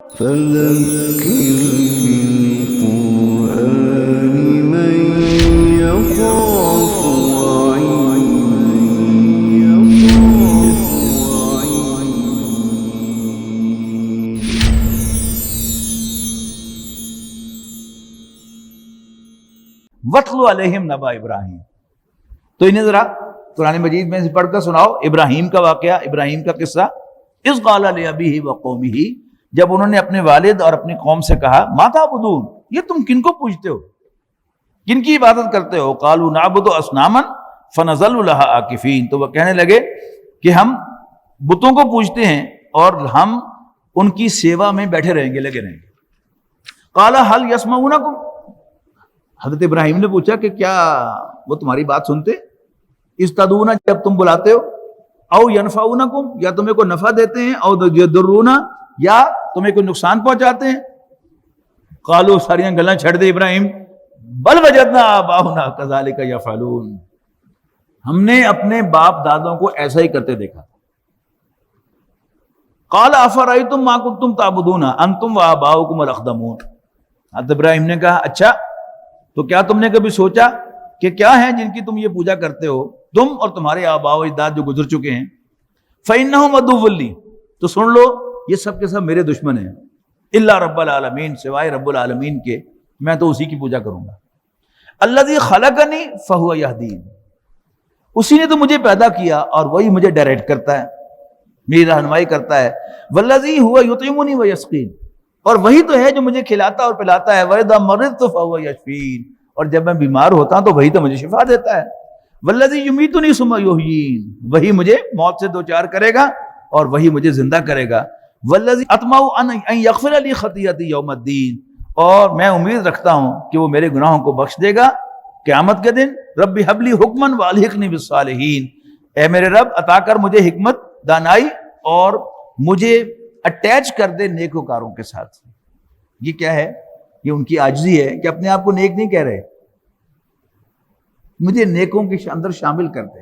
فذكر بالقرآن من يخاف وَاتْلُ عَلَيْهِمْ نَبَأَ ابراہیم. تو انہیں ذرا قرآن مجید میں سے پڑھ کر سناؤ ابراہیم کا واقعہ، ابراہیم کا قصہ. اذ قال لأبیہ وقومہ، جب انہوں نے اپنے والد اور اپنی قوم سے کہا ما تعبدون، یہ تم کن کو پوجتے ہو، کن کی عبادت کرتے ہو؟ قالوا نعبد اصناما فنظل لها عاکفین. تو وہ کہنے لگے کہ ہم بتوں کو پوجتے ہیں اور ہم ان کی سیوا میں بیٹھے رہیں گے، لگے رہیں گے. قال هل يسمعونکم، حضرت ابراہیم نے پوچھا کہ کیا وہ تمہاری بات سنتے؟ استدعون، جب تم بلاتے ہو، او ینفعونکم، یا تمہیں کوئی نفع دیتے ہیں، او یضرون، یا تمہیں کوئی نقصان پہنچاتے ہیں. قالوا، ساریاں گلاں چھڑ دے ابراہیم، بل وجدنا آباؤنا کذالک یفعلون، ہم نے اپنے باپ دادوں کو ایسا ہی کرتے دیکھا. قال افرأیتم ما کنتم تعبدون انتم وآباؤکم الاقدمون. حضرت ابراہیم نے کہا اچھا تو کیا تم نے کبھی سوچا کہ کیا ہیں جن کی تم یہ پوجا کرتے ہو، تم اور تمہارے آباء و اجداد جو گزر چکے ہیں؟ فإنہم عدو لی، تو سن لو یہ سب کے سب میرے دشمن ہیں. الا رب العالمین، سوائے رب العالمین کے، میں تو اسی کی پوجا کروں گا. الذی خلقنی فہو یہدین، اسی نے تو مجھے پیدا کیا اور وہی مجھے ڈائریکٹ کرتا ہے، میری رہنمائی کرتا ہے. والذی هو یطعمنی ویسقین، اور وہی تو ہے جو مجھے کھلاتا اور پلاتا ہے. وَإِذَا مَرِضْتُ فَهُوَ يَشْفِينِ، اور جب میں بیمار ہوتا ہوں تو وہی تو مجھے شفا دیتا ہے. وَالَّذِي يُمِيتُنِي ثُمَّ يُحْيِينِ، وہی مجھے موت سے دوچار کرے گا اور وہی مجھے زندہ کرے گا. وَالَّذِي أَطْمَعُ أَن يَغْفِرَ لِي خَطِيئَتِي يَوْمَ الدِّينِ، اور میں امید رکھتا ہوں کہ وہ میرے گناہوں کو بخش دے گا قیامت کے دن. رَبِّ هَبْ لِي حُکْمًا وَأَلْحِقْنِي بِالصَّالِحِينَ، اے میرے رب عطا کر مجھے حکمت دانائی اور مجھے اٹیچ کر دے نیکوکاروں کے ساتھ. یہ کیا ہے؟ یہ ان کی عاجزی ہے کہ اپنے آپ کو نیک نہیں کہہ رہے، مجھے نیکوں کے اندر شامل کر دے.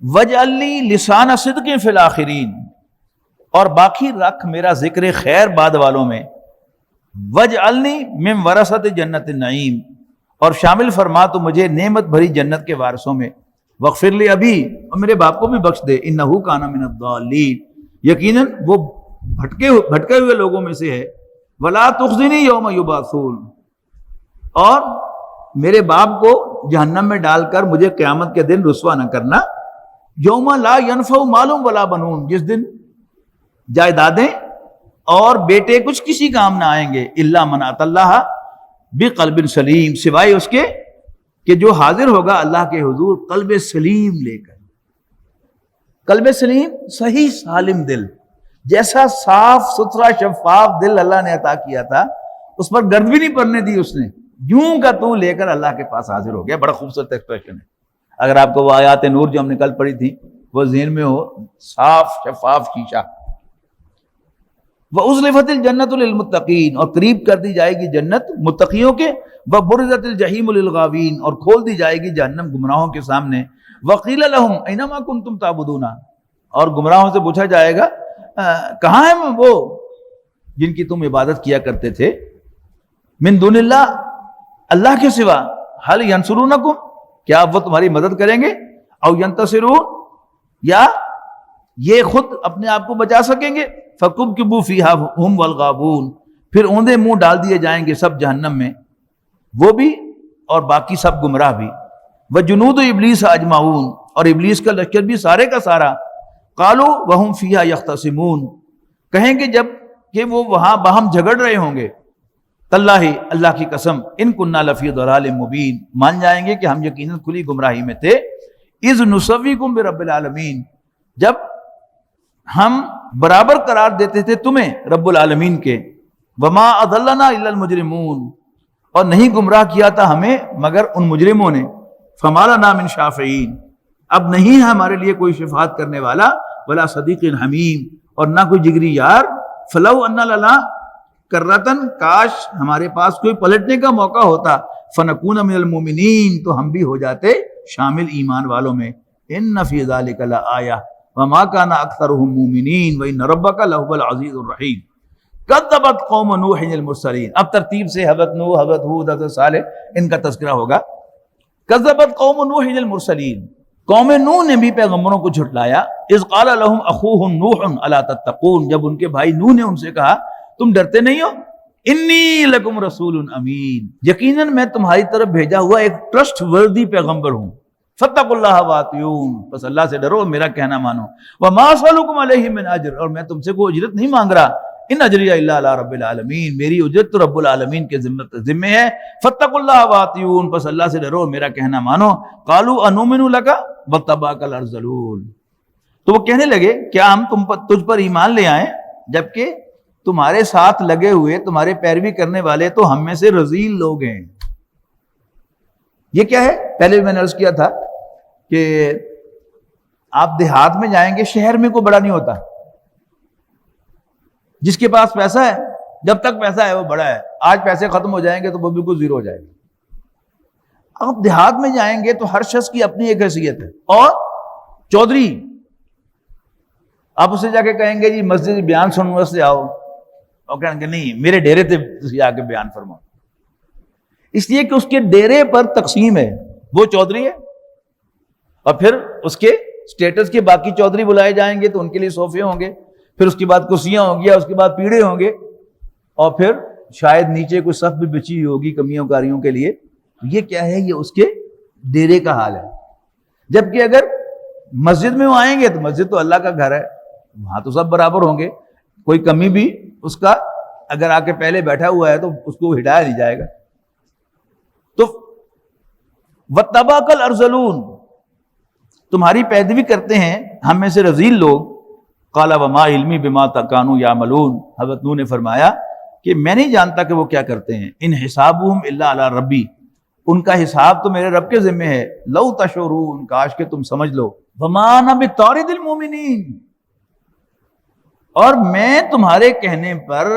وَاجْعَلْ لِي لِسَانَ صِدْقٍ فِي الْآخِرِينَ، اور باقی رکھ میرا ذکر خیر بعد والوں میں. وَاجْعَلْنِي مِنْ وَرَثَةِ جَنَّةِ النَّعِيمِ، اور شامل فرما تو مجھے نعمت بھری جنت کے وارثوں میں. وَاغْفِرْ لِي أَبِي، اور میرے باپ کو بھی بخش دے. إِنَّهُ كَانَ مِنَ الضَّالِّينَ، یقیناً وہ بھٹکے ہوئے لوگوں میں سے ہے. وَلَا تُخْزِنِي يَوْمَ يُبْعَثُونَ، اور میرے باپ کو جہنم میں ڈال کر مجھے قیامت کے دن رسوا نہ کرنا. یوم لا ينفع مال ولا بنون، جس دن جائیدادیں اور بیٹے کچھ کسی کام نہ آئیں گے. الا من اتى اللہ بقلب سلیم، سوائے اس کے کہ جو حاضر ہوگا اللہ کے حضور قلب سلیم لے کر. قلب سلیم، صحیح سالم دل، جیسا صاف ستھرا شفاف دل اللہ نے عطا کیا تھا، اس پر گرد بھی نہیں پڑنے دی اس نے، یوں کا تو لے کر اللہ کے پاس حاضر ہو گیا. بڑا خوبصورت ایکسپریشن ہے. اگر آپ کو وہ آیات نور جو ہم نے کل پڑھی تھی وہ ذہن میں ہو، صاف شفاف شیشہ. وَأُزْلِفَتِ الْجَنَّةُ لِلْمُتَّقِينَ، اور قریب کر دی جائے گی جنت متقیوں کے. وَبُرِّزَتِ الْجَحِيمُ لِلْغَاوِينَ، اور کھول دی جائے گی جہنم گمراہوں کے سامنے. وَقِيلَ لَهُمْ أَيْنَ مَا كُنْتُمْ تَعْبُدُونَ، اور گمراہوں سے پوچھا جائے گا کہاں ہیں وہ جن کی تم عبادت کیا کرتے تھے؟ من دون اللہ، اللہ کے سوا. هل ينصرونکم، کیا وہ تمہاری مدد کریں گے؟ او ينتصرون، یا یہ خود اپنے آپ کو بچا سکیں گے؟ فَكُبْكِبُوا فِيهَا هُمْ وَالْغَاوُونَ، پھر اوندے منہ ڈال دیے جائیں گے سب جہنم میں، وہ بھی اور باقی سب گمراہ بھی. وَجُنُودُ إِبْلِيسَ أَجْمَعُونَ، اور ابلیس کا لشکر بھی سارے کا سارا. قَالُوا وَهُمْ فِيهَا يَخْتَصِمُونَ، کہیں گے جب کہ وہ وہاں باہم جھگڑ رہے ہوں گے. تاللہ، اللہ کی قسم، ان كُنَّا لَفِي ضَلَالٍ مُبِينٍ، مان جائیں گے کہ ہم یقیناً کھلی گمراہی میں تھے. اِذْ نُسَوِّيكُم بِرَبِّ الْعَالَمِينَ، جب ہم برابر قرار دیتے تھے تمہیں رب العالمین کے. وَمَا أَضَلَّنَا إِلَّا الْمُجْرِمُونَ، اور نہیں گمراہ کیا تھا ہمیں مگر ان مجرموں نے. فَمَا لَنَا مِن شَافِعِينَ، اب نہیں ہے ہمارے لیے کوئی شفاعت کرنے والا. وَلَا صَدِيقٍ حَمِيمٍ، اور نہ کوئی جگری یار. فَلَوْ أَنَّ لَنَا کرتن، کاش ہمارے پاس کوئی پلٹنے کا موقع ہوتا. فَنَكُونَ مِنَ الْمُؤْمِنِينَ، تو ہم بھی ہو جاتے شامل ایمان والوں میں. إِنَّ فِي ذَلِكَ لَآيَةً، وما كان اکثرهم مؤمنین وان ربک لهو العزیز الرحیم کذبت قوم نوح المرسلین. اب ترتیب سے حضرت نوح، حضرت ہود، حضرت صالح ان کا تذکرہ ہوگا. کذبت قوم نوح المرسلین، قوم نوح نے بھی پیغمبروں کو جھٹلایا. اذ قال لهم اخوهم نوح الا تتقون، جب ان کے بھائی نوح نے ان سے کہا تم ڈرتے نہیں ہو. انی لکم رسول امین، یقیناً میں تمہاری طرف بھیجا ہوا ایک ٹرسٹ وردی پیغمبر ہوں. فاتقوا اللہ واطیعون، بس اللہ سے ڈرو، میرا کہنا مانو. وما اسألکم علیہ من اجر، اور میں تم سے کوئی اجرت نہیں مانگ رہا. ان اجری الا علی رب العالمین، میری اجرت تو رب العالمین کے ذمہ ہے. فاتقوا اللہ واطیعون، بس اللہ سے ڈرو، میرا کہنا مانو. قالوا انؤمن لک واتبعک الارذلون، تو وہ کہنے لگے کیا ہم تجھ پر ایمان لے آئیں جبکہ تمہارے ساتھ لگے ہوئے تمہارے پیروی کرنے والے تو ہم میں سے رذیل لوگ ہیں. یہ کیا ہے؟ پہلے میں نے عرض کیا تھا کہ آپ دیہات میں جائیں گے، شہر میں کوئی بڑا نہیں ہوتا. جس کے پاس پیسہ ہے، جب تک پیسہ ہے وہ بڑا ہے. آج پیسے ختم ہو جائیں گے تو وہ بالکل زیرو ہو جائے گا. آپ دیہات میں جائیں گے تو ہر شخص کی اپنی ایک حیثیت ہے. اور چودھری، آپ اسے جا کے کہیں گے جی مسجد بیان سننے واسطے آؤ، اور کہیں گے نہیں میرے ڈیرے تے تسی آ کے بیان فرماؤ. اس لیے کہ اس کے ڈیرے پر تقسیم ہے، وہ چودھری ہے. اور پھر اس کے سٹیٹس کے باقی چودھری بلائے جائیں گے تو ان کے لیے صوفے ہوں گے، پھر اس کے بعد کرسیاں ہوں گی، اس کے بعد پیڑے ہوں گے، اور پھر شاید نیچے کوئی صف بھی بچی ہوگی کمیوں کاریوں کے لیے. یہ کیا ہے؟ یہ اس کے ڈیرے کا حال ہے. جبکہ اگر مسجد میں وہ آئیں گے تو مسجد تو اللہ کا گھر ہے، وہاں تو سب برابر ہوں گے. کوئی کمی بھی اس کا اگر آ کے پہلے بیٹھا ہوا ہے تو اس کو ہٹایا نہیں جائے گا. تو وَاتَّبَعَكَ الْأَرْذَلُونَ، تمہاری پیروی کرتے ہیں ہم میں سے رذیل لوگ. قَالَ وَمَا عِلْمِي بِمَا كَانُوا يَعْمَلُونَ، حضرت نوح نے فرمایا کہ میں نہیں جانتا کہ وہ کیا کرتے ہیں. ان حسابهم الا علی ربی، ان کا حساب تو میرے رب کے ذمہ ہے. لو تشعرون، کاش کہ تم سمجھ لو. وَمَا أَنَا بِطَارِدِ الْمُؤْمِنِينَ، اور میں تمہارے کہنے پر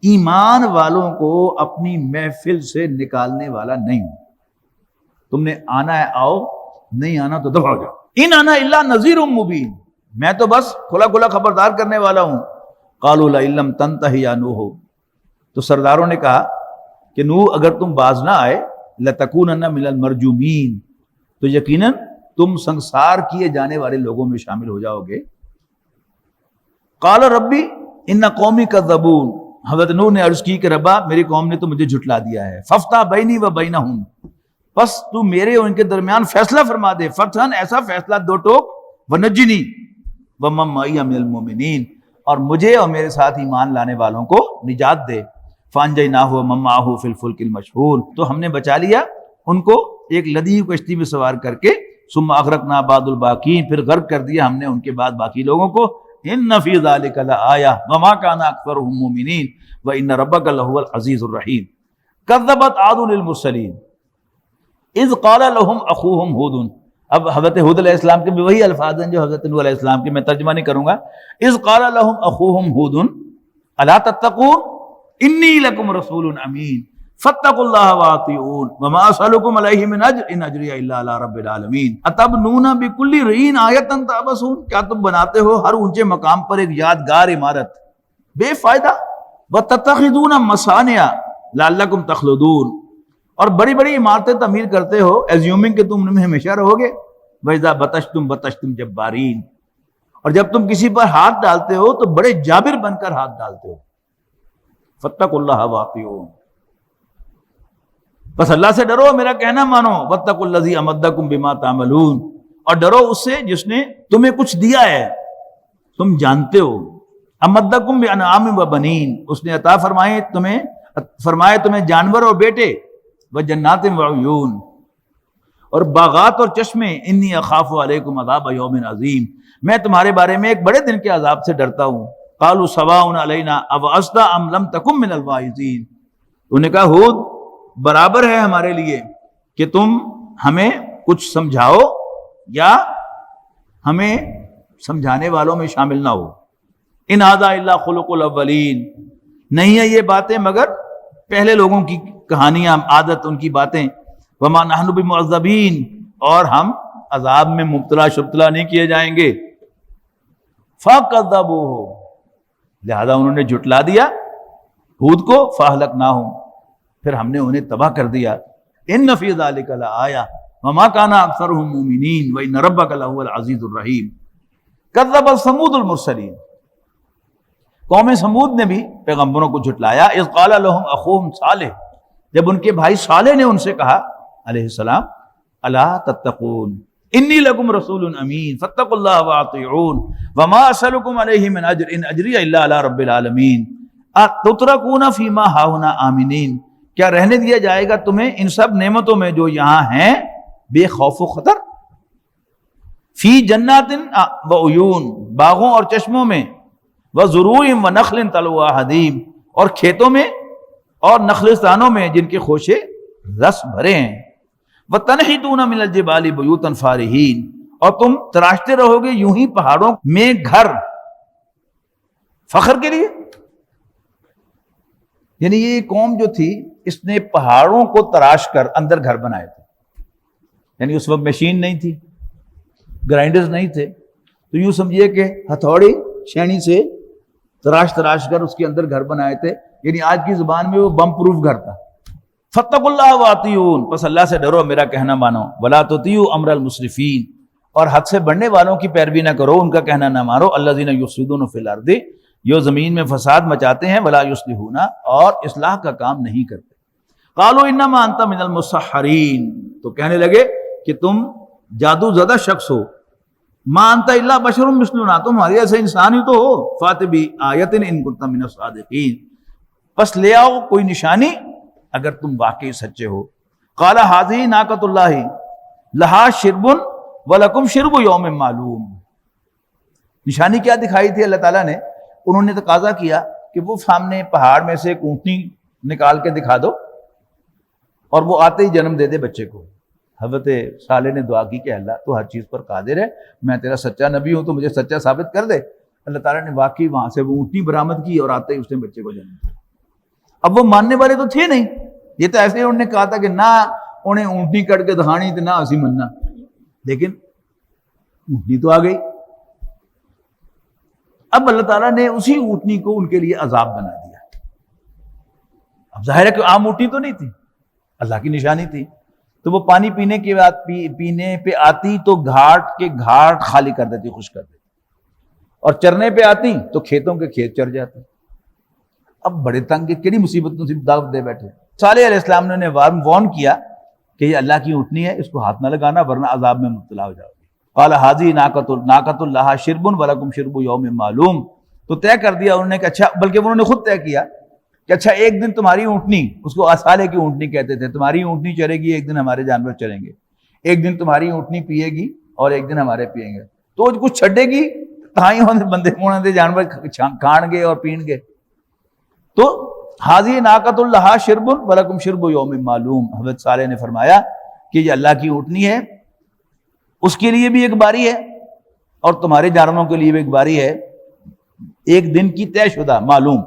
ایمان والوں کو اپنی محفل سے نکالنے والا نہیں ہوں. تم نے آنا ہے آؤ، نہیں آنا تو دفع ہو جاؤ. ان انا الا نذیر مبین، میں تو بس کھلا کھلا خبردار کرنے والا ہوں. قالوا لئن لم تنتهي یا نوح، تو سرداروں نے کہا کہ نوح اگر تم باز نہ آئے، لتکونن من المرجومین، تو یقیناً تم سنسار کیے جانے والے لوگوں میں شامل ہو جاؤ گے. قال ربی ان قومی کذبون، حضرت نوح نے عرض کی کہ ربا میری قوم نے تو مجھے جھٹلا دیا ہے. فافتح بینی و بینہم، بس تو میرے اور ان کے درمیان فیصلہ فرما دے. فتحن، ایسا فیصلہ دو ٹوک. ونجنی ومن معی من المؤمنین، اور مجھے اور میرے ساتھ ایمان لانے والوں کو نجات دے. فانجیناہ ومن معہ فی الفلک المشحون، تو ہم نے بچا لیا ان کو ایک لدی ہوئی کشتی میں سوار کر کے. ثم اغرقنا بعد الباقین، پھر غرق کر دیا ہم نے ان کے بعد باقی لوگوں کو. ان فی ذلک لآیہ وما کان اکثرهم مؤمنین وان ربک لہو العزیز الرحیم. کذبت عاد المرسلین اذ قال لهم اخوهم ہود، اب حضرت ہود علیہ السلام کے بھی وہی الفاظ ہیں جو حضرت نوح علیہ السلام کے، میں ترجمہ نہیں کروں گا. اذ قال لهم اخوهم ہود الا تتقون انی لکم رسول امین فاتقوا اللہ واطیعون وما اسألکم علیہ من اجر ان اجری الا علی رب العالمین. اتبنون بکل رین آیۃ تعبثون، کیا تم بناتے ہو ہر اونچے مقام پر ایک یادگار عمارت بے فائدہ. وتتخذون مصانع لعلکم تخلدون، اور بڑی بڑی عمارتیں تعمیر کرتے ہو ایزیومنگ کہ تم ان میں ہمیشہ رہو گے. وَإِذَا بَطَشْتُمْ بَطَشْتُمْ جَبَّارِينَ، اور جب تم کسی پر ہاتھ ڈالتے ہو تو بڑے جابر بن کر ہاتھ ڈالتے ہو. فَاتَّقُوا اللَّهَ وَأَطِيعُونِ، بس اللہ سے ڈرو، میرا کہنا مانو. وَاتَّقُوا الَّذِي أَمَدَّكُم بِمَا تَعْمَلُونَ، اور ڈرو اس سے جس نے تمہیں کچھ دیا ہے، تم جانتے ہو. أَمَدَّكُم بِأَنْعَامٍ وَبَنِينَ، اس نے عطا فرمائے تمہیں جانور اور بیٹے. وَجَنَّاتٍ وَعُيُونٍ، اور باغات اور چشمے. انی اخاف علیکم عذاب یوم عظیم، میں تمہارے بارے میں ایک بڑے دن کے عذاب سے ڈرتا ہوں. قالوا سواء علینا اوعظت ام لم تکن من الواعظین، انہوں نے کہا ہود برابر ہے ہمارے لیے کہ تم ہمیں کچھ سمجھاؤ یا ہمیں سمجھانے والوں میں شامل نہ ہو. ان ھذا الا خلق الاولین، نہیں ہے یہ باتیں مگر پہلے لوگوں کی کہانیاں، عادت، ان کی باتیں. وما نحن بمعذبین، اور ہم عذاب میں مبتلا نہیں کیے جائیں گے. فَكَذَّبُوهُ، لہذا انہوں نے جھٹلا دیا ہود کو، فَأَهْلَكْنَاهُمْ، پھر ہم نے انہیں تباہ کر دیا. إِنَّ فِي ذَلِكَ لَآيَةً وَمَا كَانَ أَكْثَرُهُم مُؤْمِنِينَ وَإِنَّ رَبَّكَ لَهُوَ الْعَزِيزُ الرَّحِيمُ. كَذَّبَتْ ثَمُودُ الْمُرْسَلِينَ، قوم سمود نے بھی پیغمبروں کو جھٹلایا. اذ قال لهم اخوهم صالح، جب ان کے بھائی صالح نے ان سے کہا علیہ السلام، الا تتقون انی لکم رسول امین فاتقوا اللہ واطیعون وما اسألکم علیہ من اجر ان اجری الا علی رب العالمین اتترکون فیما ہاہنا آمنین، کیا رہنے دیا جائے گا تمہیں ان سب نعمتوں میں جو یہاں ہیں بے خوف و خطر؟ فی جنات و عیون، باغوں اور چشموں میں، وزروع ونخل طلعها حدیم، اور کھیتوں میں اور نخلستانوں میں جن کے خوشے رس بھرے ہیں. وتنحتون من الجبال بیوتا فارہین، اور تم تراشتے رہو گے یوں ہی پہاڑوں میں گھر فخر کے لیے. یعنی یہ قوم جو تھی اس نے پہاڑوں کو تراش کر اندر گھر بنائے تھے. یعنی اس وقت مشین نہیں تھی، گرائنڈرز نہیں تھے، تو یوں سمجھیے کہ ہتھوڑی چھینی سے تراش کر اس کے اندر گھر بنائے تھے. یعنی آج کی زبان میں وہ بم پروف گھر تھا. فاتقوا اللہ واطیعون، پس اللہ سے ڈرو میرا کہنا مانو. ولا تطیعوا امر المسرفین، اور حد سے بڑھنے والوں کی پیروی نہ کرو، ان کا کہنا نہ مانو. الذین یفسدون فی الارض، جو زمین میں فساد مچاتے ہیں. ولا یصلحون، اور اصلاح کا کام نہیں کرتے. قالوا انما انت من المسحرین، تو کہنے لگے کہ تم جادو زدہ شخص ہو. ما انت الا بشر مثلنا، تم ہمارے ایسے انسان ہی تو ہو. فات بآیۃ ان کنت من الصادقین، پس لے آؤ کوئی نشانی اگر تم واقعی سچے ہو. قال ھذہ ناقۃ اللہ لہا شرب ولکم شرب یوم معلوم. نشانی کیا دکھائی تھی اللہ تعالیٰ نے؟ انہوں نے تقاضا کیا کہ وہ سامنے پہاڑ میں سے ایک اونٹنی نکال کے دکھا دو اور وہ آتے ہی جنم دے دے بچے کو. حضرت صالح نے دعا کی کہ اللہ تو ہر چیز پر قادر ہے، میں تیرا سچا نبی ہوں تو مجھے سچا ثابت کر دے. اللہ تعالیٰ نے واقعی وہاں سے وہ اونٹنی برآمد کی اور آتے ہی اس نے بچے کو جنم دیا. اب وہ ماننے والے تو تھے نہیں، یہ تو ایسے انہوں نے کہا تھا کہ نہ انہیں اونٹنی کٹ کے دکھانی تھی نہ اسی مننا، لیکن اونٹنی تو آ گئی. اب اللہ تعالیٰ نے اسی اونٹنی کو ان کے لیے عذاب بنا دیا. اب ظاہر ہے کہ عام اونٹنی تو نہیں تھی، اللہ کی نشانی تھی. تو وہ پانی پینے کے بعد پینے پہ آتی تو گھاٹ کے گھاٹ خالی کر دیتی، خشک کر دیتی، اور چرنے پہ آتی تو کھیتوں کے کھیت چر جاتے. اب بڑے تنگ کے کیڑی مصیبتوں سے دعوت دے بیٹھے. صالح علیہ السلام نے وارن کیا کہ یہ اللہ کی اونٹنی ہے، اس کو ہاتھ نہ لگانا ورنہ عذاب میں مبتلا ہو جاؤ گے. قال ھذہ ناقۃ لھا شرب ولکم شرب یوم معلوم، تو طے کر دیا انہوں نے کہ اچھا، بلکہ انہوں نے خود طے کیا کہ اچھا ایک دن تمہاری اونٹنی، اس کو صالح کی اونٹنی کہتے تھے، تمہاری اونٹنی چرے گی، ایک دن ہمارے جانور چریں گے. ایک دن تمہاری اونٹنی پیے گی اور ایک دن ہمارے پیئیں گے. تو کچھ چھڈے گی تائی بندے ہونے دے جانور کھان گے اور پین گے. تو ھذہ ناقۃ لھا شرب ولکم شرب یوم معلوم، حضرت صالح نے فرمایا کہ یہ اللہ کی اونٹنی ہے، اس کے لیے بھی ایک باری ہے اور تمہارے جانوروں کے لیے بھی ایک باری ہے، ایک دن کی طے شدہ معلوم.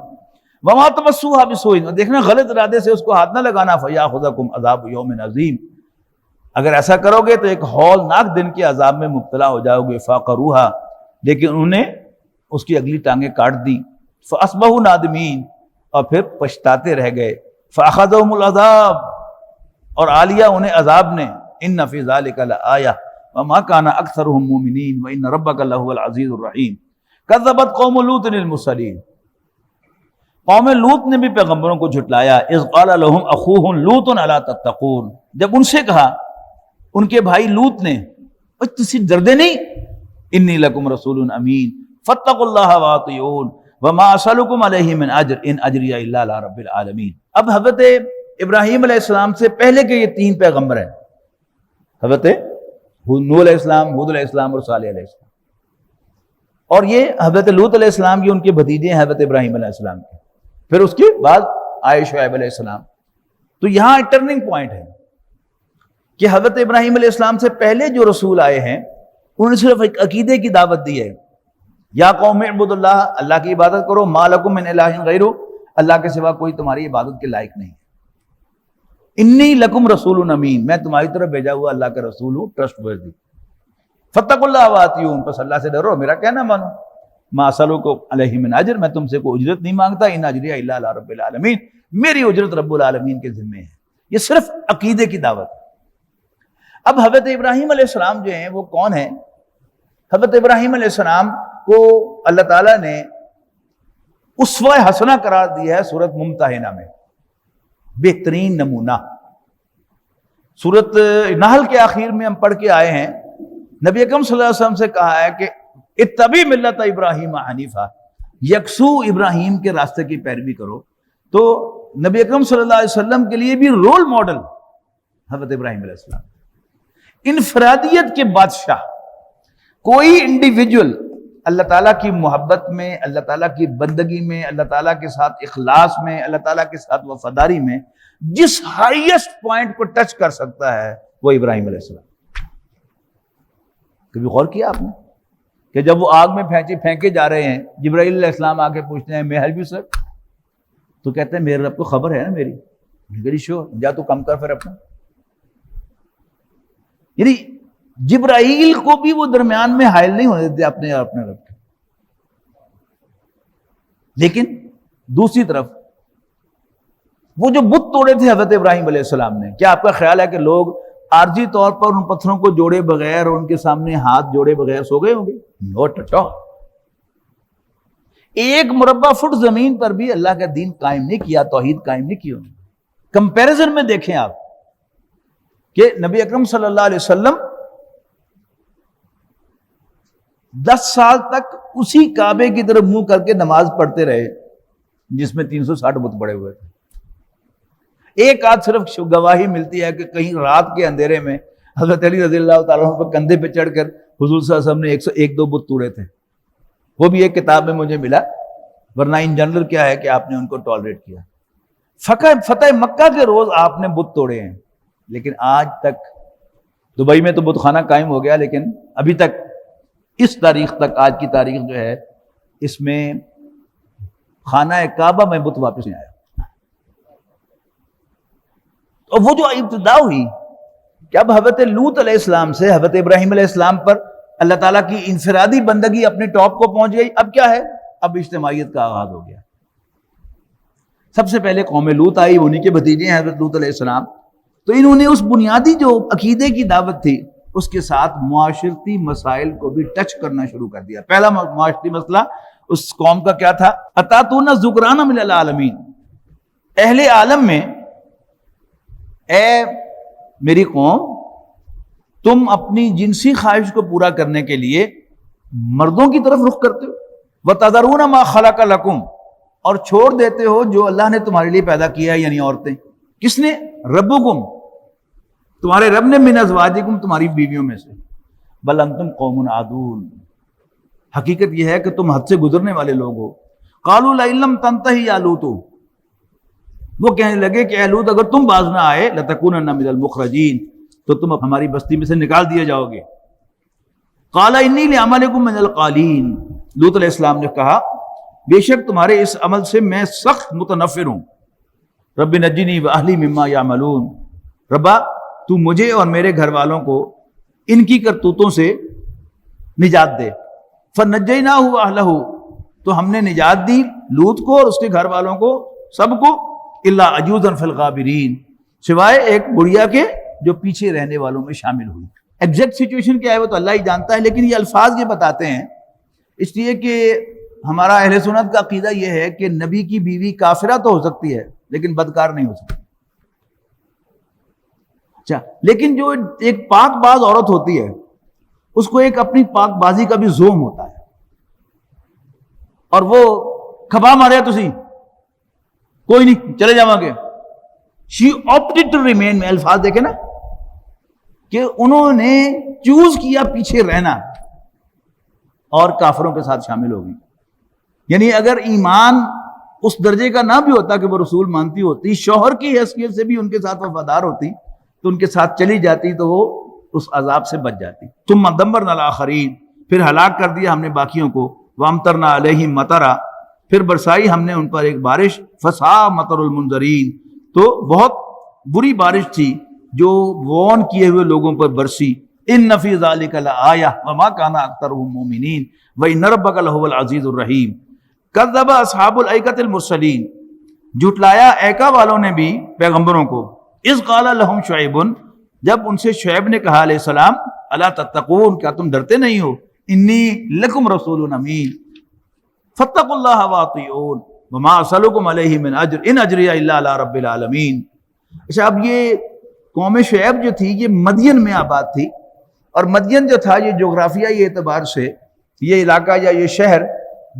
وما تمسوها بسوء، اور دیکھنا غلط ارادے سے اس کو ہاتھ نہ لگانا. فیاخذکم عذاب یوم عظیم، اگر ایسا کرو گے تو ایک ہولناک دن کے عذاب میں مبتلا ہو جاؤ گے. فعقروها، لیکن انہوں نے اس کی اگلی ٹانگیں کاٹ دی. فاصبحوا نادمین، اور پھر پچھتاتے رہ گئے. فاخذهم العذاب، اور آ لیا انہیں عذاب نے. ان فی ذلک لآیہ وما کان اکثرهم مؤمنین وان ربک لہو العزیز الرحیم. کذبت قوم لوط المرسلین، قوم لوط نے بھی پیغمبروں کو جھٹلایا. اذ قال لهم اخوهم لوط الا تتقون، جب ان سے کہا ان کے بھائی لوط نے، تسی ڈردے نہیں؟ انی لکم رسول امین فاتقوا اللہ واطیعون وما اسألکم علیہ من اجر ان اجری الا علی رب العالمین. اب حضرت ابراہیم علیہ السلام سے پہلے کے یہ تین پیغمبر ہیں، حضرت نوح علیہ السلام، ہود علیہ السلام اور صالح علیہ السلام. اور یہ حضرت لوط علیہ السلام یہ ان کے بھتیجے ہیں حضرت ابراہیم علیہ السلام کے. پھر اس کے بعد آئے شعیب علیہ السلام. تو یہاں ایک ٹرننگ پوائنٹ ہے کہ حضرت ابراہیم علیہ السلام سے پہلے جو رسول آئے ہیں انہوں نے صرف ایک عقیدے کی دعوت دی ہے. یا قوم اعبدوا اللہ، اللہ کی عبادت کرو. ما لکم من الہ غیرہ، اللہ کے سوا کوئی تمہاری عبادت کے لائق نہیں. انی لکم رسول امین، میں تمہاری طرف بھیجا ہوا اللہ کا رسول ہوں، ٹرسٹ ورتھی. فاتقوا اللہ واطیعون، پس اللہ سے ڈرو میرا کہنا مانو. ما اسألکم علیہ من اجر، میں تم سے کوئی اجرت نہیں مانگتا، ان اجریہ الا علی رب العالمین، میری اجرت رب العالمین کے ذمے ہے۔ یہ صرف عقیدے کی دعوت۔ اب حضرت ابراہیم علیہ السلام جو ہیں وہ کون ہیں؟ حضرت ابراہیم علیہ السلام کو اللہ تعالیٰ نے اسوہ حسنہ قرار دیا ہے سورۃ ممتحنہ میں، بہترین نمونہ۔ سورۃ نحل کے آخر میں ہم پڑھ کے آئے ہیں، نبی اکرم صلی اللہ علیہ وسلم سے کہا ہے کہ اتبع ملت ابراہیم حنیفہ، یکسو ابراہیم کے راستے کی پیروی کرو۔ تو نبی اکرم صلی اللہ علیہ وسلم کے لیے بھی رول ماڈل حضرت ابراہیم علیہ السلام، انفرادیت کے بادشاہ۔ کوئی انڈیویجول اللہ تعالیٰ کی محبت میں، اللہ تعالیٰ کی بندگی میں، اللہ تعالیٰ کے ساتھ اخلاص میں، اللہ تعالیٰ کے ساتھ وفاداری میں جس ہائیسٹ پوائنٹ کو ٹچ کر سکتا ہے وہ ابراہیم علیہ السلام۔ کبھی غور کیا آپ نے کہ جب وہ آگ میں پھینکے جا رہے ہیں، جبرائیل علیہ السلام آ کے پوچھتے ہیں میں ہیلپ یو سر، تو کہتے ہیں میرے رب کو خبر ہے نا میری، ویری شیور، جا تو کم کر پھر اپنا۔ یعنی جبرائیل کو بھی وہ درمیان میں حائل نہیں ہونے دیتے اپنے رب کے۔ لیکن دوسری طرف وہ جو بت توڑے تھے حضرت ابراہیم علیہ السلام نے، کیا آپ کا خیال ہے کہ لوگ عارضی طور پر ان پتھروں کو جوڑے بغیر اور ان کے سامنے ہاتھ جوڑے بغیر سو گئے ہوں گے؟ Not at all. ایک مربع فٹ زمین پر بھی اللہ کا دین قائم نہیں کیا، توحید قائم نہیں کی۔ کمپیریزن میں دیکھیں آپ کہ نبی اکرم صلی اللہ علیہ وسلم 10 سال تک اسی کعبے کی طرف منہ کر کے نماز پڑھتے رہے جس میں 360 بت پڑے ہوئے تھے۔ ایک آدھ صرف گواہی ملتی ہے کہ کہیں رات کے اندھیرے میں حضرت علی رضی اللہ تعالیٰ عنہ پر کندھے پہ چڑھ کر حضور صلی اللہ علیہ وسلم نے 101 بت توڑے تھے، وہ بھی ایک کتاب میں مجھے ملا، ورنہ ان جنرل کیا ہے کہ آپ نے ان کو ٹالریٹ کیا۔ فتح مکہ کے روز آپ نے بت توڑے ہیں، لیکن آج تک دبئی میں تو بت خانہ قائم ہو گیا، لیکن ابھی تک اس تاریخ تک، آج کی تاریخ جو ہے، اس میں خانہ کعبہ میں بت واپس نہیں آیا۔ اور وہ جو ابتدا ہوئی کہ اب حضرت لوط علیہ السلام سے حضرت ابراہیم علیہ السلام پر اللہ تعالیٰ کی انفرادی بندگی اپنے ٹاپ کو پہنچ گئی، اب کیا ہے؟ اب اجتماعیت کا آغاز ہو گیا۔ سب سے پہلے قوم لوط آئی، انہی کے بھتیجے ہیں حضرت لوط علیہ السلام، تو انہوں نے اس بنیادی جو عقیدے کی دعوت تھی اس کے ساتھ معاشرتی مسائل کو بھی ٹچ کرنا شروع کر دیا۔ پہلا معاشرتی مسئلہ اس قوم کا کیا تھا؟ اتاتون الذکران من العالمین، اہل عالم میں اے میری قوم، تم اپنی جنسی خواہش کو پورا کرنے کے لیے مردوں کی طرف رخ کرتے ہو، وَتَذَرُونَ مَا خَلَقَ لَكُمْ، اور چھوڑ دیتے ہو جو اللہ نے تمہارے لیے پیدا کیا ہے، یعنی عورتیں۔ کس نے؟ ربکم، تمہارے رب نے، من ازواجکم، تمہاری بیویوں میں سے۔ بل انتم قوم عادون، حقیقت یہ ہے کہ تم حد سے گزرنے والے لوگ ہو۔ قالوا لئن لم تنتہی یا لوط، وہ کہنے لگے کہ اے لوط اگر تم باز نہ آئے، لتکونن من المخرجین، تو تم ہماری بستی میں سے نکال دیے جاؤ گے۔ قال انی لعملکم من القالین، لوط علیہ السلام نے کہا بے شک تمہارے اس عمل سے میں سخت متنفر ہوں۔ رب نجنی واہلی مما یعملون، ربا تو مجھے اور میرے گھر والوں کو ان کی کرتوتوں سے نجات دے۔ فنجیناہ واہلہ، تو ہم نے نجات دی لوط کو اور اس کے گھر والوں کو، سب کو، الا عجوزا فی الغابرین، سوائے ایک بڑھیا کے جو پیچھے رہنے والوں میں شامل ہوئی۔ ایگزیکٹ سچویشن کیا ہے وہ تو اللہ ہی جانتا ہے، لیکن یہ الفاظ یہ بتاتے ہیں اس لیے کہ ہمارا اہل سنت کا عقیدہ یہ ہے کہ نبی کی بیوی کافرہ تو ہو سکتی ہے لیکن بدکار نہیں ہو سکتی۔ اچھا، لیکن جو ایک پاک باز عورت ہوتی ہے اس کو ایک اپنی پاک بازی کا بھی زوم ہوتا ہے، اور وہ کھپا مارے تسی کوئی نہیں چلے جاؤں گے، she opted to remain، میں الفاظ دیکھیں نا کہ انہوں نے چوز کیا پیچھے رہنا اور کافروں کے ساتھ شامل ہو گئی۔ یعنی اگر ایمان اس درجے کا نہ بھی ہوتا کہ وہ رسول مانتی ہوتی، شوہر کی حیثیت سے بھی ان کے ساتھ وفادار ہوتی تو ان کے ساتھ چلی جاتی تو وہ اس عذاب سے بچ جاتی۔ ثم دمرنا الآخرین، پھر ہلاک کر دیا ہم نے باقیوں کو۔ وامطرنا علیہم مطرا، پھر برسائی ہم نے ان پر ایک بارش۔ فساء مطر المنذرین، تو بہت بری بارش تھی جو وارن کیے ہوئے لوگوں پر برسی۔ ان فی ذلک لآیہ وما کان اکثرهم مؤمنین وان ربک لہو العزیز الرحیم۔ کذب اصحاب الایکۃ المرسلین، جھٹلایا ایکا والوں نے بھی پیغمبروں کو، اذ قال لهم شعیب، جب ان سے شعیب نے کہا علیہ السلام، الا تتقون، کیا تم ڈرتے نہیں ہو، انی لکم رسول امین فاتقوا اللہ واطیعون وما اسألکم علیہ من اجر ان اجری الا علی رب العالمین۔ اچھا، اب یہ قوم شعیب جو تھی یہ مدین میں آباد تھی، اور مدین جو تھا یہ جغرافیائی اعتبار سے یہ علاقہ یا یہ شہر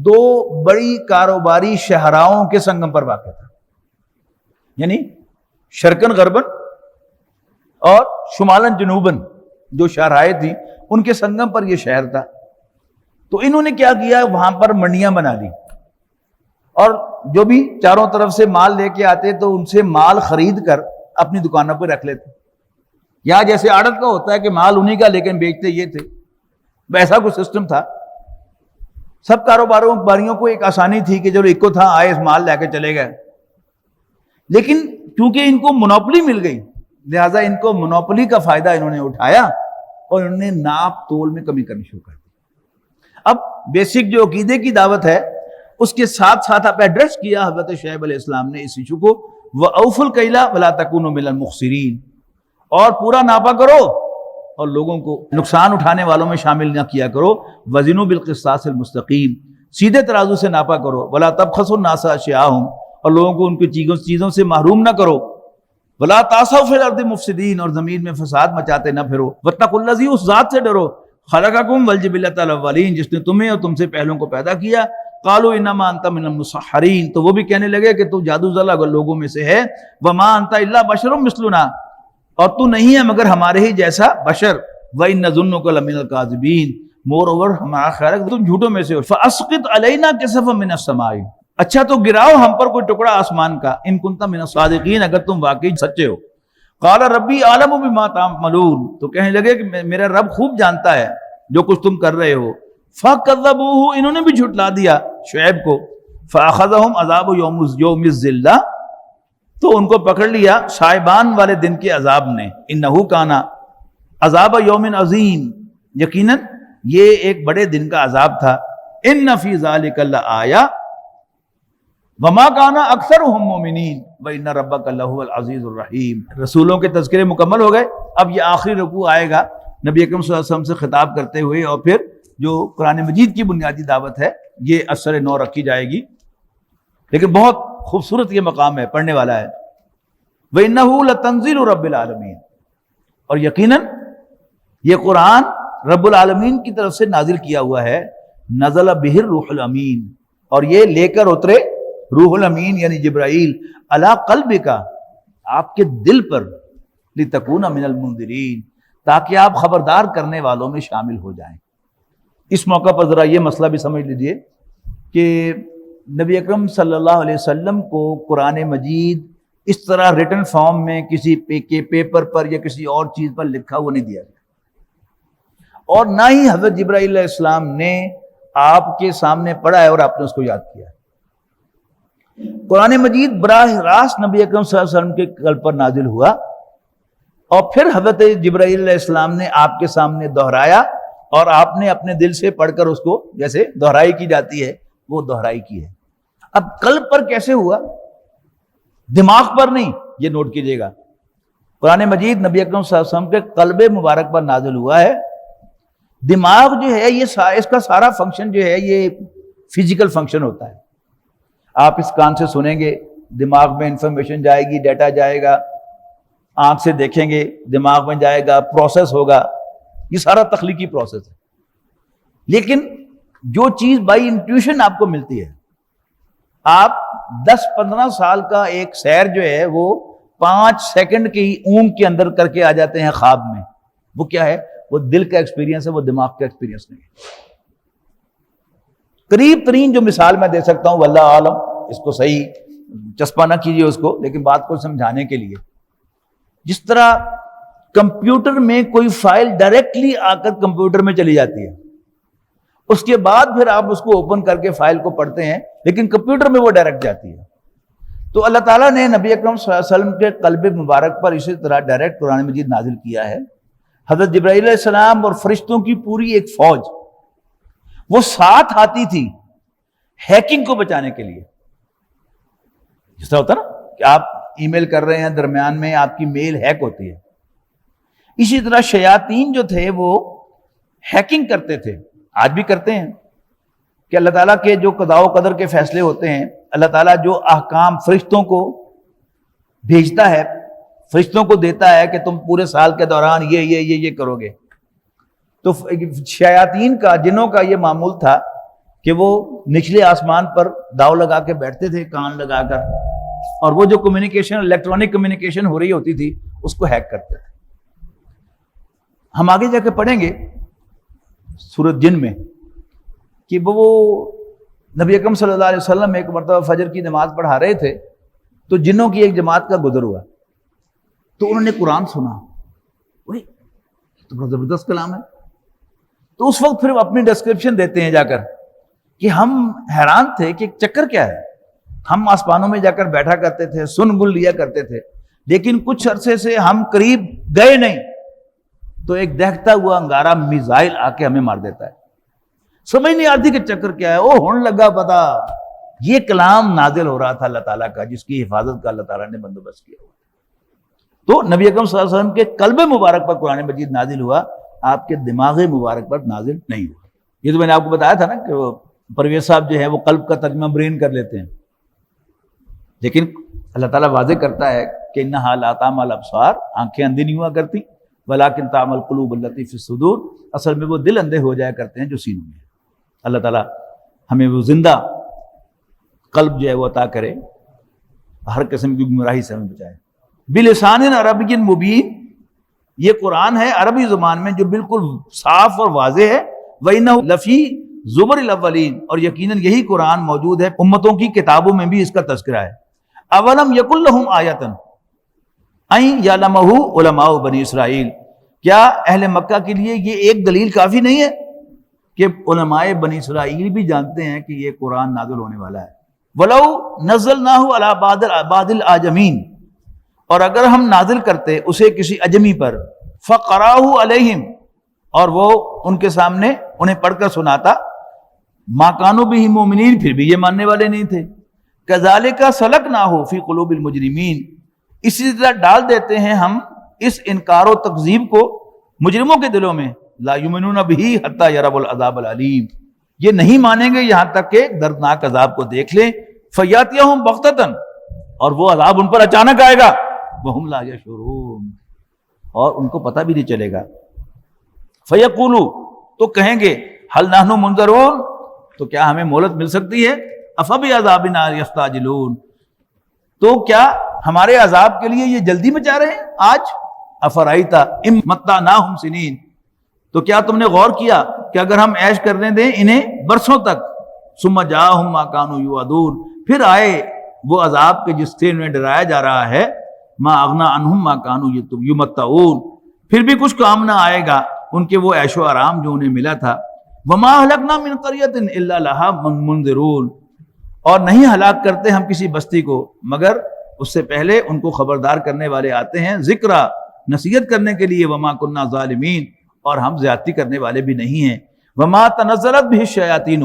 دو بڑی کاروباری شہراؤں کے سنگم پر واقع تھا، یعنی شرقن غربن اور شمالن جنوبن جو شاہراہیں تھیں ان کے سنگم پر یہ شہر تھا۔ تو انہوں نے کیا کیا، وہاں پر منڈیاں بنا دی، اور جو بھی چاروں طرف سے مال لے کے آتے تو ان سے مال خرید کر اپنی دکانوں پہ رکھ لیتے۔ یہاں جیسے آڑت کا ہوتا ہے کہ مال انہی کا لیکن بیچتے یہ تھے، ویسا کوئی سسٹم تھا۔ سب کاروباریوں کو ایک آسانی تھی کہ جو ایک تھا آئے مال لے کے چلے گئے، لیکن کیونکہ ان کو منوپلی مل گئی لہٰذا ان کو منوپلی کا فائدہ انہوں نے اٹھایا اور انہوں نے ناپ تول میں کمی کرنی شروع کر دی۔ اب بیسک جو عقیدے کی دعوت ہے اس کے ساتھ ساتھ آپ ایڈریس کیا حضرت شعیب علیہ السلام نے اس ایشو کو، وَأَوْفُوا الْكَيْلَ وَلَا تَكُونُوا مِنَ الْمُخْسِرِينَ، اور پورا ناپا کرو اور لوگوں کو نقصان اٹھانے والوں میں شامل نہ کیا کرو، وَزِنُوا بِالْقِسْطَاسِ الْمُسْتَقِيمِ، سیدھے ترازو سے ناپا کرو، وَلَا تَبْخَسُوا النَّاسَ أَشْيَاءَهُمْ، اور لوگوں کو ان کی چیزوں سے محروم نہ کرو، وَلَا تَعْثَوْا فِي الْأَرْضِ مُفْسِدِينَ، اور زمین میں فساد مچاتے نہ پھرو، وَاتَّقُوا الَّذِي، اس ذات سے ڈرو، خَلَقَكُمْ وَالْجِبِلَّةَ الْأَوَّلِينَ، جس نے تمہیں اور تم سے پہلوں کو پیدا کیا، قالوا انما انت من المسحرین، تو وہ بھی کہنے لگے کہ تو جادو زدہ لوگوں میں سے ہے، وما انت الا بشر مثلنا، اور تو نہیں ہے مگر ہمارے ہی جیسا بشر، وان نظنک لمن الکاذبین، مور اوور ہمارا خیال ہے کہ تم جھوٹوں میں سے ہو، فاسقط علینا کسفا من السماء، اچھا تو گراؤ ہم پر کوئی ٹکڑا آسمان کا، ان کنت من الصادقین، اگر تم واقعی سچے ہو۔ قال ربی اعلم بما تعملون، تو کہنے لگے کہ میرا رب خوب جانتا ہے جو کچھ تم کر رہے ہو۔ فَكَذَّبُوهُ، انہوں نے بھی جھٹلا دیا شعیب کو، فَأَخَذَهُمْ عَذَابُ يَوْمِ الظِّلَّةِ، تو ان کو پکڑ لیا سائبان والے دن کے عذاب نے، إِنَّهُ كَانَ عَذَابَ يَوْمٍ عَظِيمٍ، یقیناً یہ ایک بڑے دن کا عذاب تھا، إِنَّ فِي ذَلِكَ لَآیَةً وَمَا كَانَ أَكْثَرُهُم مُؤْمِنِينَ وَإِنَّ رَبَّكَ لَهُوَ الْعَزِيزُ الرَّحِيمُ۔ رسولوں کے تذکرے مکمل ہو گئے، اب یہ آخری رکوع آئے گا نبی اکرم صلی اللہ علیہ وسلم سے خطاب کرتے ہوئے، اور پھر جو قرآن مجید کی بنیادی دعوت ہے یہ اثر نو رکھی جائے گی، لیکن بہت خوبصورت یہ مقام ہے، پڑھنے والا ہے۔ وَإِنَّهُ لَتَنزِيلُ رَبِّ الْعَالَمِينَ، اور یقیناً یہ قرآن رب العالمین کی طرف سے نازل کیا ہوا ہے، نزل بہ الروح الامین، اور یہ لے کر اترے روح الامین یعنی جبرائیل، علی قلبک، آپ کے دل پر، لتکون من المنذرین، تاکہ آپ خبردار کرنے والوں میں شامل ہو جائیں۔ اس موقع پر ذرا یہ مسئلہ بھی سمجھ لیجئے کہ نبی اکرم صلی اللہ علیہ وسلم کو قرآن مجید اس طرح ریٹن فارم میں کسی پیپر پر یا کسی اور چیز پر لکھا ہوا نہیں دیا گیا، اور نہ ہی حضرت جبرائیل علیہ السلام نے آپ کے سامنے پڑھا ہے اور آپ نے اس کو یاد کیا ہے۔ قرآن مجید براہ راست نبی اکرم صلی اللہ علیہ وسلم کے قلب پر نازل ہوا، اور پھر حضرت جبرائیل علیہ السلام نے آپ کے سامنے دہرایا، اور آپ نے اپنے دل سے پڑھ کر اس کو جیسے دہرائی کی جاتی ہے وہ دہرائی کی ہے۔ اب قلب پر کیسے ہوا؟ دماغ پر نہیں، یہ نوٹ کیجئے گا، قرآن مجید نبی اکرم صلی اللہ علیہ وسلم کے قلب مبارک پر نازل ہوا ہے۔ دماغ جو ہے یہ اس کا سارا فنکشن جو ہے یہ فزیکل فنکشن ہوتا ہے۔ آپ اس کان سے سنیں گے، دماغ میں انفارمیشن جائے گی، ڈیٹا جائے گا، آنکھ سے دیکھیں گے، دماغ میں جائے گا، پروسیس ہوگا، یہ سارا تخلیقی پروسیس ہے۔ لیکن جو چیز بائی انٹیوشن آپ کو ملتی ہے، آپ 10-15 سال کا ایک سیر جو ہے وہ 5 سیکنڈ کی اونگ کے اندر کر کے آ جاتے ہیں خواب میں، وہ کیا ہے؟ وہ دل کا ایکسپیرینس ہے، وہ دماغ کا ایکسپیرینس نہیں ہے۔ قریب ترین جو مثال میں دے سکتا ہوں، واللہ عالم، اس کو صحیح چسپا نہ کیجیے اس کو، لیکن بات کو سمجھانے کے لیے، جس طرح کمپیوٹر میں کوئی فائل ڈائریکٹلی آ کر کمپیوٹر میں چلی جاتی ہے، اس کے بعد پھر آپ اس کو اوپن کر کے فائل کو پڑھتے ہیں، لیکن کمپیوٹر میں وہ ڈائریکٹ جاتی ہے۔ تو اللہ تعالیٰ نے نبی اکرم صلی اللہ علیہ وسلم کے قلب مبارک پر اسی طرح ڈائریکٹ قرآن مجید نازل کیا ہے، حضرت جبرائیل علیہ السلام اور فرشتوں کی پوری ایک فوج وہ ساتھ آتی تھی ہیکنگ کو بچانے کے لیے. جس طرح ہوتا نا کہ آپ ای میل کر رہے ہیں، درمیان میں آپ کی میل ہیک ہوتی ہے، اسی طرح شیاطین جو تھے وہ ہیکنگ کرتے تھے، آج بھی کرتے ہیں، کہ اللہ تعالیٰ کے جو قضاء و قدر کے فیصلے ہوتے ہیں، اللہ تعالیٰ جو احکام فرشتوں کو بھیجتا ہے، فرشتوں کو دیتا ہے کہ تم پورے سال کے دوران یہ کرو گے. تو شیاطین کا، جنوں کا یہ معمول تھا کہ وہ نچلے آسمان پر داؤ لگا کے بیٹھتے تھے کان لگا کر، اور وہ جو کمیونیکیشن، الیکٹرانک کمیونیکیشن ہو رہی ہوتی تھی اس کو ہیک کرتے تھے. ہم آگے جا کے پڑھیں گے سورۃ جن میں کہ وہ نبی اکرم صلی اللہ علیہ وسلم ایک مرتبہ فجر کی نماز پڑھا رہے تھے تو جنوں کی ایک جماعت کا گزر ہوا، تو انہوں نے قرآن سنا، وہی تو بڑا زبردست کلام ہے. تو اس وقت پھر وہ اپنی ڈسکرپشن دیتے ہیں جا کر کہ ہم حیران تھے کہ چکر کیا ہے. ہم آسمانوں میں جا کر بیٹھا کرتے تھے، سن گل لیا کرتے تھے، لیکن کچھ عرصے سے ہم قریب گئے نہیں تو ایک دہتا ہوا انگارہ میزائل آ کے ہمیں مار دیتا ہے. سمجھ نہیں آتی کہ چکر کیا ہے. وہ ہونے لگا پتا یہ کلام نازل ہو رہا تھا اللہ تعالیٰ کا، جس کی حفاظت کا اللہ تعالیٰ نے بندوبست کیا ہوا. تو نبی اکرم صلی اللہ علیہ وسلم کے قلب مبارک پر قرآن مجید نازل ہوا، آپ کے دماغ مبارک پر نازل نہیں ہوا. یہ تو میں نے آپ کو بتایا تھا نا کہ پرویز صاحب جو ہے وہ قلب کا ترجمہ برین کر لیتے ہیں، لیکن اللہ تعالیٰ واضح کرتا ہے کہ انہا لا تعمی الابصار، آنکھیں اندھی نہیں ہوا کرتی، ولکن تعمی القلوب التی فی الصدور، اصل میں وہ دل اندھے ہو جایا کرتے ہیں جو سینوں میں. اللہ تعالیٰ ہمیں وہ زندہ قلب جو ہے وہ عطا کرے، ہر قسم کی گمراہی سے ہمیں بچائے. بلسان عربی مبین، یہ قرآن ہے عربی زبان میں جو بالکل صاف اور واضح ہے. وَإِنَّهُ لَفِي زُبُرِ الْأَوَّلِينَ، اور یقیناً یہی قرآن موجود ہے امتوں کی کتابوں میں بھی اس کا تذکرہ ہے. اَوَلَمْ يَكُنْ لَهُمْ آیَةً أَن يَعْلَمَهُ عُلَمَاءُ بنی اسرائیل، کیا اہل مکہ کے لیے یہ ایک دلیل کافی نہیں ہے کہ علماء بنی اسرائیل بھی جانتے ہیں کہ یہ قرآن نازل ہونے والا ہے. وَلَوْ نَزَّلْنَاهُ عَلَى بَعْضِ الْأَعْجَمِينَ، اور اگر ہم نازل کرتے اسے کسی اجمی پر، فَقَرَأَهُ عَلَيْهِمْ، اور وہ ان کے سامنے انہیں پڑھ کر سناتا، مَا كَانُوا بِهِ مُؤْمِنِينَ، پھر بھی یہ ماننے والے نہیں تھے. كَذَلِكَ سَلَكْنَاهُ فِي قُلُوبِ الْمُجْرِمِينَ، اسی طرح ڈال دیتے ہیں ہم اس انکار و تکذیب کو مجرموں کے دلوں میں. لا یؤمنون بہ حتی یروا العذاب العلیم، یہ نہیں مانیں گے یہاں تک کہ دردناک عذاب کو دیکھ لیں. فیاتیہم بغتۃ، اور وہ عذاب ان پر اچانک آئے گا. وہم لا یشعرون، اور ان کو پتہ بھی نہیں چلے گا. فیقولوا، تو کہیں گے ہل نحن منذرون، تو کیا ہمیں مہلت مل سکتی ہے؟ افبعذابنا یستعجلون، تو کیا ہمارے عذاب کے لیے یہ جلدی مچا رہے ہیں آج؟ افرأیت ان متعناہم سنین، تو کیا تم نے غور کیا کہ اگر ہم عیش کرنے دیں انہیں برسوں تک، ثم جاءہم ما کانوا یوعدون، پھر آئے وہ عذاب کے جس سے انہیں ڈرایا جا رہا ہے، ما اغنی عنہم ما کانوا یمتعون، پھر بھی کچھ کام نہ آئے گا ان کے وہ عیش و آرام جو انہیں ملا تھا. وما اہلکنا من قریۃ الا لها منذرون، اور نہیں ہلاک کرتے ہم کسی بستی کو مگر اس سے پہلے ان کو خبردار کرنے والے آتے ہیں، ذکرہ، نصیحت کرنے کے لیے. وما کننا ظالمین، اور ہم زیادتی کرنے والے بھی نہیں ہیں. وما تنزلت به الشیاطین،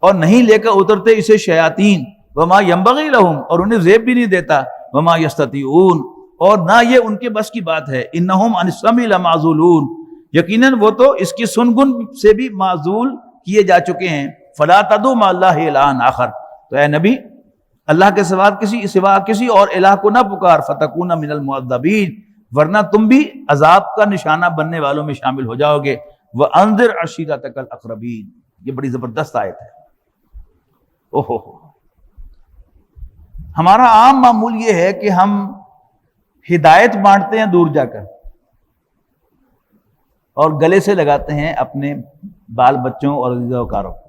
اور نہیں لے کر اترتے اسے شیاطین. وما ينبغی لهم، اور انہیں زیب بھی نہیں دیتا. وما یستطیعون، اور نہ یہ ان کے بس کی بات ہے. انہم عن السمع لمعزولون، یقیناً وہ تو اس کی سنگن سے بھی معزول کیے جا چکے ہیں. فلا تدعوا مع اللہ الہا آخر، تو اے نبی اللہ کے سوا کسی اور الہ کو نہ پکار. فتکون من المعذبین، ورنہ تم بھی عذاب کا نشانہ بننے والوں میں شامل ہو جاؤ گے. وانذر عشیرتک الاقربین، یہ بڑی زبردست آیت ہے. اوہو، ہمارا عام معمول یہ ہے کہ ہم ہدایت بانٹتے ہیں دور جا کر، اور گلے سے لگاتے ہیں اپنے بال بچوں اور عزیز وقاروں کو.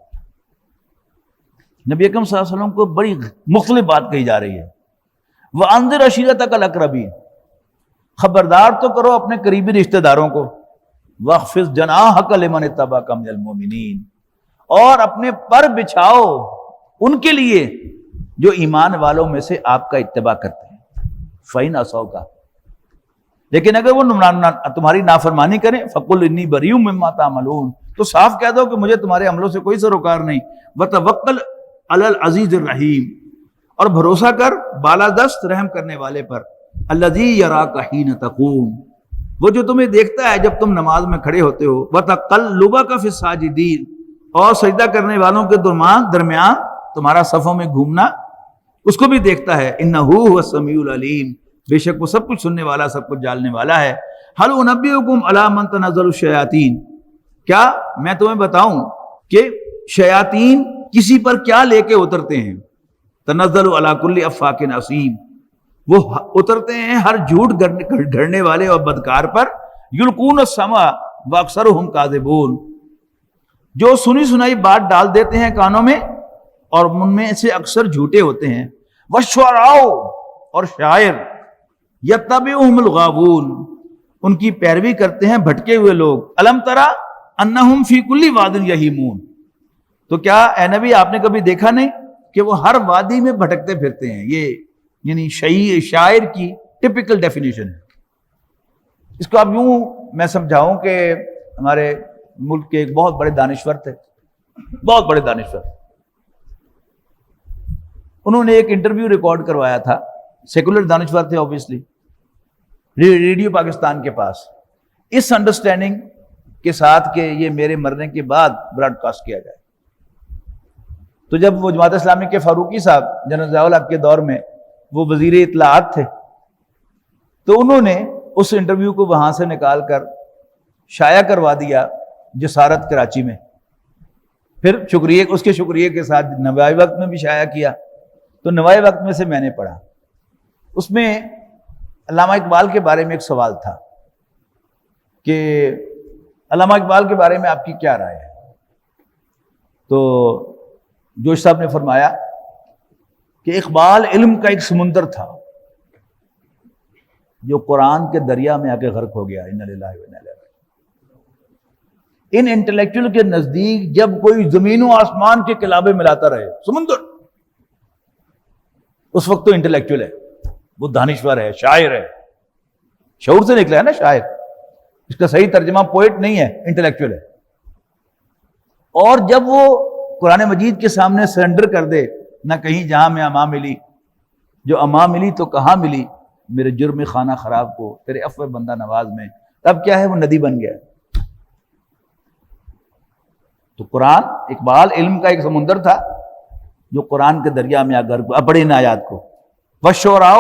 نبی اکرم صلی اللہ علیہ وسلم کو بڑی مختلف بات کہی جا رہی ہے. وانذر عشیرتک الاقربین، خبردار تو کرو اپنے قریبی رشتہ داروں کو. واخفض جناحک لمن اتبعک من المؤمنین، اور اپنے پر بچھاؤ ان کے لیے جو ایمان والوں میں سے آپ کا اتباع کرتے ہیں. فَإِنْ عَصَوْكَ، لیکن اگر وہ تمہاری نافرمانی کریں فقل انی بریء مما تعملون، تو صاف کہہ دو کہ مجھے تمہارے عملوں سے کوئی سروکار نہیں، وتوکل علی العزیز الرحیم، اور بھروسہ کر بالادست رحم کرنے والے پر، الذی یراک حین تقوم، وہ جو تمہیں دیکھتا ہے جب تم نماز میں کھڑے ہوتے ہو، وتقلبک فی الساجدین، اور سجدہ کرنے والوں کے درمیان تمہارا صفوں میں گھومنا اس کو بھی دیکھتا ہے، انہ هو السمیع العلیم، بے شک وہ سب کچھ سننے والا سب کچھ جاننے والا ہے۔ هل انبئکم علی من تنزل الشیاطین، کیا میں تمہیں بتاؤں کہ شیاطین کسی پر کیا لے کے اترتے ہیں؟ تنزل علی کل افاک اثیم، وہ اترتے ہیں ہر جھوٹ گھڑنے والے اور بدکار پر، یلقون السمع واکثرهم کاذبون، جو سنی سنائی بات ڈال دیتے ہیں کانوں میں اور ان میں سے اکثر جھوٹے ہوتے ہیں، والشعراء، اور شاعر، یتبعهم الغاوون، ان کی پیروی کرتے ہیں بھٹکے ہوئے لوگ، الم تری انہم فی کل واد یہیمون، تو کیا اے نبی آپ نے کبھی دیکھا نہیں کہ وہ ہر وادی میں بھٹکتے پھرتے ہیں؟ یہ یعنی شاعر کی ٹپیکل ڈیفینیشن ہے۔ اس کو اب یوں میں سمجھاؤں کہ ہمارے ملک کے ایک بہت بڑے دانشور تھے، بہت بڑے دانشور، انہوں نے ایک انٹرویو ریکارڈ کروایا تھا، سیکولر دانشور تھے اوبیسلی، ریڈیو پاکستان کے پاس، اس انڈرسٹینڈنگ کے ساتھ کہ یہ میرے مرنے کے بعد براڈ کاسٹ کیا جائے۔ تو جب وہ جماعت اسلامی کے فاروقی صاحب جنرل ضیاء الحق کے دور میں وہ وزیر اطلاعات تھے، تو انہوں نے اس انٹرویو کو وہاں سے نکال کر شائع کروا دیا جسارت کراچی میں، پھر اس کے شکریہ کے ساتھ نوائی وقت میں بھی شائع کیا، تو نوائی وقت میں سے میں نے پڑھا، اس میں علامہ اقبال کے بارے میں ایک سوال تھا کہ علامہ اقبال کے بارے میں آپ کی کیا رائے ہے؟ تو جوش صاحب نے فرمایا کہ اقبال علم کا ایک سمندر تھا جو قرآن کے دریا میں آ کے غرق ہو گیا، انا للہ و انا الیہ راجعون۔ ان انٹلیکچوئل کے نزدیک جب کوئی زمین و آسمان کے کلابے ملاتا رہے، سمندر، اس وقت تو انٹلیکچوئل ہے، وہ دانشور ہے، شاعر ہے، شعور سے نکلا ہے نا شاعر، اس کا صحیح ترجمہ پوئٹ نہیں ہے، انٹلیکچوئل ہے۔ اور جب وہ قرآن مجید کے سامنے سرنڈر کر دے، نہ کہیں جہاں میں اما ملی، جو اما ملی تو کہاں ملی، میرے جرم خانہ خراب کو تیرے عفو بندہ نواز میں، تب کیا ہے، وہ ندی بن گیا۔ تو قرآن، اقبال علم کا ایک سمندر تھا جو قرآن کے دریا میں اگر پڑھے ان آیات کو، والشعراء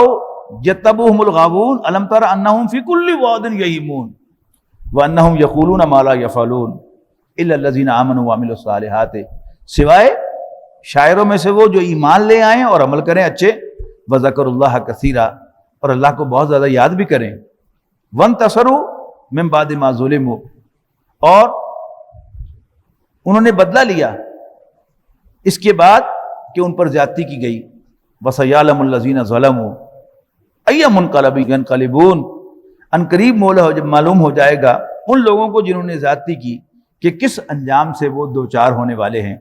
یتبعهم الغاوون الم تر انہم فی کل واد یہیمون وانہم یقولون ما لا یفعلون الا الذین آمنوا وعملوا الصالحات، سوائے شاعروں میں سے وہ جو ایمان لے آئیں اور عمل کریں اچھے، وذکروا اللہ کثیرا، اور اللہ کو بہت زیادہ یاد بھی کریں، وانتصروا من بعد ما ظلموا، اور انہوں نے بدلہ لیا اس کے بعد کہ ان پر زیادتی کی گئی، وَسَيَعْلَمُ الَّذِينَ ظَلَمُوا أَيَّ مُنْقَلَبٍ يَنْقَلِبُونَ، ان قریب معلوم ہو جائے گا ان لوگوں کو جنہوں نے زیادتی کی کہ کس انجام سے وہ دوچار ہونے والے ہیں۔